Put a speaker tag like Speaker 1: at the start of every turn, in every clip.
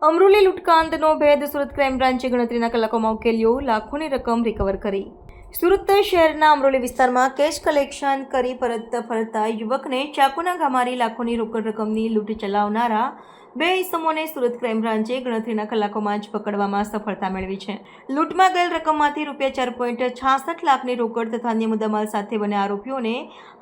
Speaker 1: અમરોલી લૂંટકાંડનો ભેદ સુરત ક્રાઇમ બ્રાન્ચે ગણતરીના કલાકોમાં ઉકેલ્યો, લાખોની રકમ રિકવર કરી। સુરત શહેરના અમરોલી વિસ્તારમાં કેશ કલેક્શન કરી પરત ફરતા યુવકને ચાકુના ઘા મારી લાખોની રોકડ રકમની લૂંટ ચલાવનારા બે ઇસમોને સુરત ક્રાઇમ બ્રાન્ચે ગણતરીના કલાકોમાં જ પકડવામાં સફળતા મેળવી છે। લૂંટમાં ગયેલ રકમમાંથી ₹4.66 લાખની રોકડ તથા અન્ય મુદ્દામાલ સાથે બંને આરોપીઓને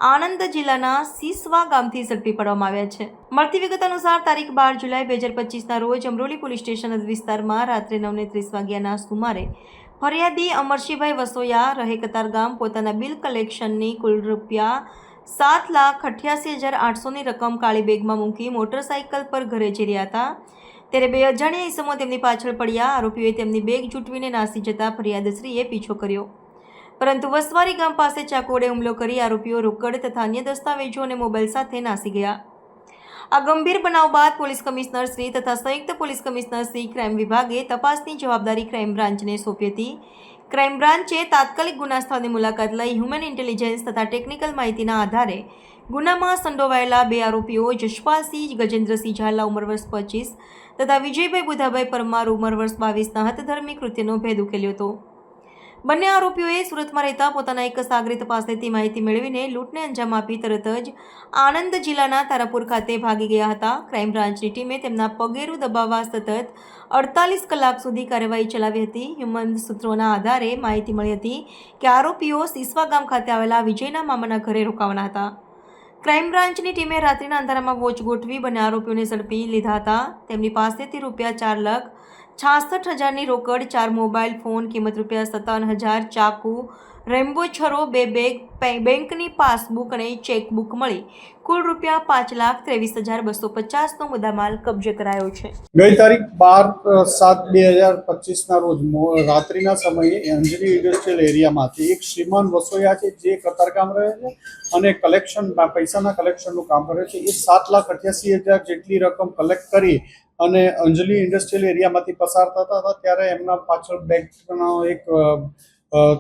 Speaker 1: આણંદ જિલ્લાના સિસવા ગામથી ઝડપી પાડવામાં આવ્યા છે। મળતી વિગત અનુસાર તારીખ 12 જુલાઈ 2025ના રોજ અમરોલી પોલીસ સ્ટેશન વિસ્તારમાં રાત્રે 9:30 વાગ્યાના સુમારે ફરિયાદી અમરશીભાઈ વસોયા રહે કતારગામ પોતાના બિલ કલેક્શનની કુલ ₹7,88,800ની રકમ કાળી બેગમાં મૂકી મોટરસાઇકલ પર ઘરે જઈ રહ્યા હતા ત્યારે બે અજાણ્યા ઇસમો તેમની પાછળ પડ્યા। આરોપીઓએ તેમની બેગ ઝૂંટવીને નાસી જતા ફરિયાદશ્રીએ પીછો કર્યો, પરંતુ વસવારી ગામ પાસે ચાકુ વડે હુમલો કરી આરોપીઓ રોકડ તથા અન્ય દસ્તાવેજો અને મોબાઈલ સાથે નાસી ગયા। આ ગંભીર બનાવ બાદ પોલીસ કમિશનર શ્રી તથા સંયુક્ત પોલીસ કમિશનર શ્રી ક્રાઇમ વિભાગે તપાસની જવાબદારી ક્રાઇમ બ્રાન્ચને સોંપી હતી। ક્રાઇમ બ્રાન્ચે તાત્કાલિક ગુના સ્થળની મુલાકાત લઈ હ્યુમન ઇન્ટેલિજન્સ તથા ટેકનિકલ માહિતીના આધારે ગુનામાં સંડોવાયેલા બે આરોપીઓ જશપાલસિંહ ગજેન્દ્રસિંહ ઝાલા ઉંમર વર્ષ 25 તથા વિજયભાઈ બુધાભાઈ પરમાર ઉંમર વર્ષ 22ના હથધર્મી કૃત્યનો ભેદ ઉકેલ્યો હતો। બંને આરોપીઓએ સુરતમાં રહેતા પોતાના એક સાગરીત પાસેથી માહિતી મેળવીને લૂંટને અંજામ આપી તરત જ આણંદ જિલ્લાના તારાપુર ખાતે ભાગી ગયા હતા। ક્રાઇમ બ્રાન્ચની ટીમે તેમના પગેરું દબાવવા સતત 48 કલાક સુધી કાર્યવાહી ચલાવી હતી। હ્યુમન સૂત્રોના આધારે માહિતી મળી હતી કે આરોપીઓ સિસવા ગામ ખાતે આવેલા વિજયના મામાના ઘરે રોકાવાના હતા। ક્રાઇમ બ્રાન્ચની ટીમે રાત્રિના અંધારામાં વોચ ગોઠવી બંને આરોપીઓને ઝડપી લીધા હતા। તેમની પાસેથી ₹4,66,000ની રોકડ, 4 મોબાઈલ ફોન, કિંમત ₹57,000, ચાકુ, રેમ્બો છરો, 2 બેગ, બેંકની પાસબુક અને ચેકબુક મળી કુલ ₹5,23,250નો મુદ્દામાલ કબજે કરાયો છે।
Speaker 2: ગઈ તારીખ 12/7/2025ના રોજ રાત્રિના સમયે અંજલી ઇન્ડસ્ટ્રીયલ એરિયામાંથી એક શ્રીમાન વસોયા છે જે કતારગામ રહે છે અને પૈસાના કલેક્શનનું કામ કરે છે। એ 7,88,000 જેટલી રકમ કલેક્ટ કરી અને અંજલી ઇન્ડસ્ટ્રીયલ એરિયામાંથી પસાર થતા હતા ત્યારે એમના પાછળ બેગનો એક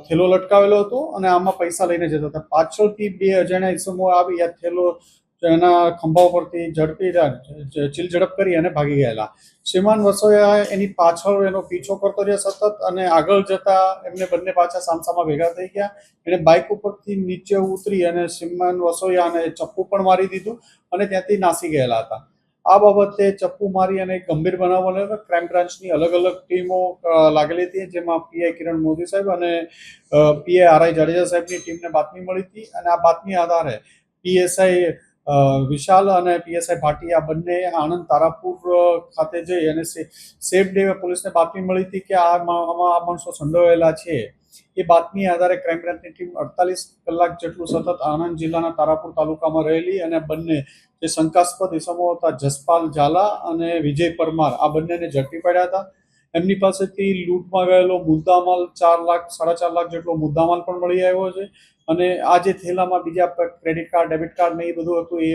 Speaker 2: થેલો લટકાવેલો હતો અને આમાં પૈસા લઈને જતા હતા। પાછળથી બે અજાણ્યા ઇસમો આવી આ થેલો એના ખંભા ઉપરથી ચીલ ઝડપ કરી અને ભાગી ગયેલા। શ્રીમાન વસોયા એની પાછળ એનો પીછો કરતો રહ્યો સતત અને આગળ જતા એમને બંને પાછા સામસામા ભેગા થઈ ગયા। એને બાઇક ઉપરથી નીચે ઉતરી અને શ્રીમાન વસોયાને ચપ્પુ પણ મારી દીધું અને ત્યાંથી નાસી ગયેલા હતા। આ બાબતે ચપ્પુ મારી અને ગંભીર બનાવ બનેલો। ક્રાઇમ બ્રાન્ચની અલગ અલગ ટીમો લાગેલી હતી જેમાં પીઆઈ કિરણ મોદી સાહેબ અને પીઆઈ આરઆઈ જાડેજા સાહેબની ટીમને બાતમી મળી હતી અને આ બાતમી આધારે પીએસઆઈ વિશાલ અને પીએસઆઈ ભાટિયા બંને આણંદ તારાપુર ખાતે જઈ અને સેફ ડે પોલીસને બાતમી મળી હતી કે આ માણસો સંડોવાયેલા છે। એ બાતમી આધારે ક્રાઇમ બ્રાન્ચની ટીમ 48 કલાક જેટલું સતત આણંદ જિલ્લાના તારાપુર તાલુકામાં રહેલી અને બંને જે શંકાસ્પદ ઇસમો હતા જસપાલ ઝાલા અને વિજય પરમાર આ બંનેને ઝડપી પડ્યા હતા। એમની પાસેથી લૂંટમાં ગયેલો મુદ્દામાલ 4,00,000 સાડા 4 લાખ જેટલો મુદ્દામાલ પણ મળી આવ્યો છે અને આ જે થેલામાં બીજા ક્રેડિટ કાર્ડ ડેબિટ કાર્ડ ને એ બધું હતું એ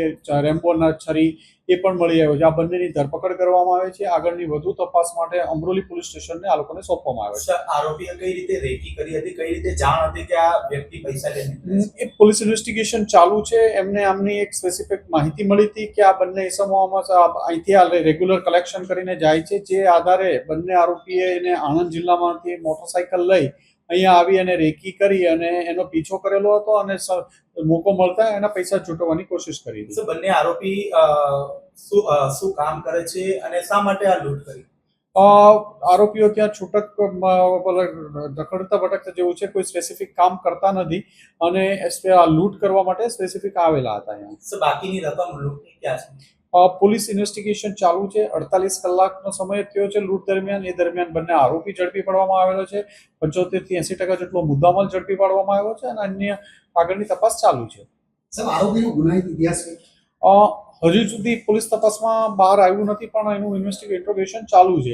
Speaker 2: રેમ્બોના છરી એ પણ મળી આવ્યો છે। આ બંનેની ધરપકડ કરવામાં આવે છે। આગળની વધુ તપાસ માટે અમરોલી પોલીસ સ્ટેશનને આ લોકોને સોંપવામાં આવે છે।
Speaker 3: આરોપીએ કઈ રીતે રેકી કરી હતી, કઈ રીતે જાણ હતી કે આ વ્યક્તિ પૈસા લે?
Speaker 2: એ પોલીસ ઇન્વેસ્ટિગેશન ચાલુ છે। એમને આમની એક સ્પેસિફિક માહિતી મળી હતી કે આ બંને ઇસમોમાં અહીંથી આ રેગ્યુલર કલેક્શન કરીને જાય છે, જે આધારે બંને આરોપીએ એને આણંદ જિલ્લામાંથી મોટરસાઇકલ લઈ અહીંયા આવી અને રેકી કરી અને એનો પીછો કરેલો હતો અને મોકો મળતા એના પૈસા છૂટવવાની કોશિશ કરી હતી।
Speaker 3: બંને આરોપી શું કામ કરે છે અને શા માટે આ લૂંટ કરી?
Speaker 2: આરોપીઓ ત્યાં છૂટક રખડતા ભટકતા જેવું છે, કોઈ સ્પેસિફિક કામ કરતા નથી અને લૂંટ કરવા માટે સ્પેસિફિક આવેલા હતા અહીંયા।
Speaker 3: બાકીની રકમ લૂંટની ક્યાં છે?
Speaker 2: પોલીસ ઇન્વેસ્ટિગેશન ચાલુ છે। 48 કલાકનો સમય થયો છે લૂંટ દરમિયાન। એ દરમિયાન બંને આરોપી ઝડપી પાડવામાં આવેલો છે। 75 થી 80% જેટલો મુદ્દામાલ ઝડપી પાડવામાં આવ્યો છે અને અન્ય આગળની તપાસ ચાલુ છે।
Speaker 4: આરોપીનો ગુનાહિત ઇતિહાસ
Speaker 2: હજુ સુધી પોલીસ તપાસમાં બહાર આવ્યું નથી પણ એનું ઇન્ટ્રોગેશન ચાલુ છે।